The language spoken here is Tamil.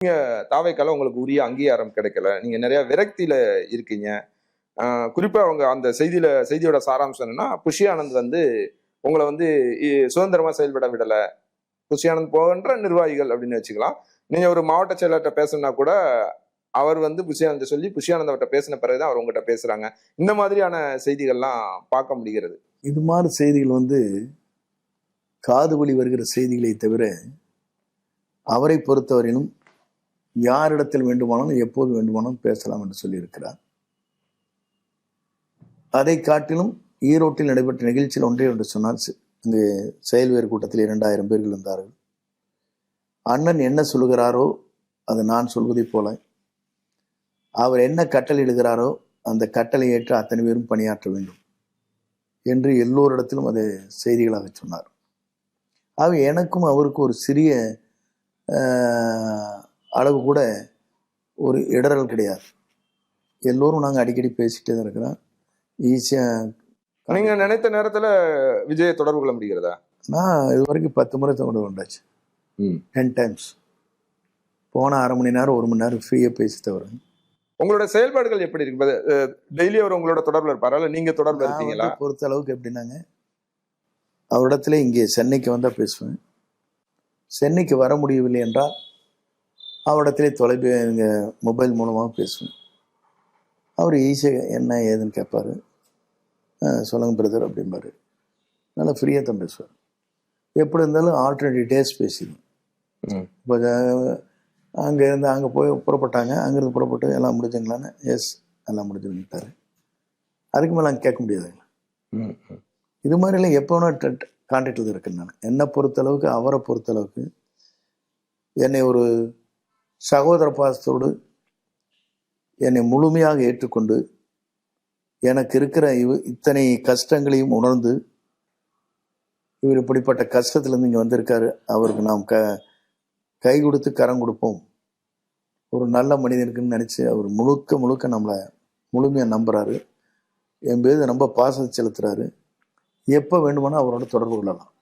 தாவேக்கால உங்களுக்கு உரிய அங்கீகாரம் கிடைக்கல. நீங்க நிறைய விரக்தியில இருக்கீங்க. குறிப்பா அவங்க அந்த செய்தியோட சாராம்சம் என்னன்னா, புஷி ஆனந்த் வந்து உங்கள வந்து சுதந்திரமா செயல்பட விடல. புஷி ஆனந்த் போன்ற நிர்வாகிகள் அப்படின்னு வச்சுக்கலாம். நீங்க ஒரு மாவட்ட செயலர்ட்ட பேசணும்னா கூட, அவர் வந்து புஷி ஆனந்த் சொல்லி, புஷி ஆனந்த் அவர்ட்ட பேசின பிறகுதான் அவர் உங்ககிட்ட பேசுறாங்க. இந்த மாதிரியான செய்திகள்லாம் பார்க்க முடிகிறது. இது மாதிரி செய்திகள் வந்து காது வழி வருகிற செய்திகளை தவிர, அவரை பொறுத்தவரையிலும் யாரிடத்தில் வேண்டுமானாலும் எப்போது வேண்டுமானாலும் பேசலாம் என்று சொல்லியிருக்கிறார். அதை காட்டிலும் ஈரோட்டில் நடைபெற்ற நிகழ்ச்சியில் ஒன்று சொன்னார். அங்கு செயல்வேறு கூட்டத்தில் 2000 பேர்கள் இருந்தார்கள். அண்ணன் என்ன சொல்லுகிறாரோ அது நான் சொல்வதை போல, அவர் என்ன கட்டளையிடுகிறாரோ அந்த கட்டளை ஏற்று அத்தனை பேரும் பணியாற்ற வேண்டும் என்று எல்லோரிடத்திலும் அதை செய்திகளாக சொன்னார். ஆக எனக்கும் அவருக்கும் ஒரு சிறிய அளவு கூட ஒரு இடரல் கிடையாது. எல்லோரும் நாங்கள் அடிக்கடி பேசிட்டே தான் இருக்கிறோம். ஈஸியா நீங்க நினைத்த நேரத்துல விஜயை தொடர்பு கொள்ள முடிகிறதா? நான் இது வரைக்கும் 10 முறை தொடர்பு கொண்டாச்சு. 10 times. போன அரை மணி நேரம் 1 மணி நேரம் ஃப்ரீயா பேசிட்டு வரேன். உங்களோட செயல்பாடுகள் எப்படி இருக்கு? டெய்லி அவர் உங்களோட தொடர்புல இருப்பாரா, இல்ல நீங்க தொடர்புல இருக்கீங்களா? பொறுத்த அளவுக்கு எப்படின்னாங்க, அவரிடத்துல இங்கே சென்னைக்கு வந்தா பேசுவேன். சென்னைக்கு வர முடியவில்லை என்றால் அவரிடத்திலே மொபைல் மூலமாக பேசுவேன். அவர் ஈஸியாக என்ன ஏதுன்னு கேட்பாரு. சொல்லுங்க பிரதர் அப்படிம்பாரு. நல்லா ஃப்ரீயாக தான் பேசுவார். எப்படி இருந்தாலும் ஆல்டர்னேட்டிவ் டேஸ் பேசிடுவோம். இப்போ அங்கே போய் புறப்பட்டாங்க, அங்கேருந்து புறப்பட்டு எல்லாம் முடிஞ்சுங்களான்னு, எஸ் எல்லாம் முடிஞ்சுட்டாரு. அதுக்கு மேலே அங்கே கேட்க முடியாதுங்களா? இது மாதிரிலாம் எப்போ வேணா கான்டாக்டில் இருக்கேன் நான். என்னை பொறுத்தளவுக்கு, அவரை பொறுத்தளவுக்கு என்னை ஒரு சகோதர பாசத்தோடு என்னை முழுமையாக ஏற்றுக்கொண்டு, எனக்கு இருக்கிற இத்தனை கஷ்டங்களையும் உணர்ந்து, இவர் இப்படிப்பட்ட கஷ்டத்திலேருந்து இங்கே வந்திருக்காரு, அவருக்கு நாம் கை கொடுத்து கரம் கொடுப்போம், ஒரு நல்ல மனிதனுக்குன்னு நினச்சி அவர் முழுக்க நம்மளை முழுமையாக நம்புறாரு. என் பேர் ரொம்ப பாசத்தை செலுத்துறாரு. எப்போ வேண்டுமானா அவரோட தொடர்பு கொள்ளலாம்.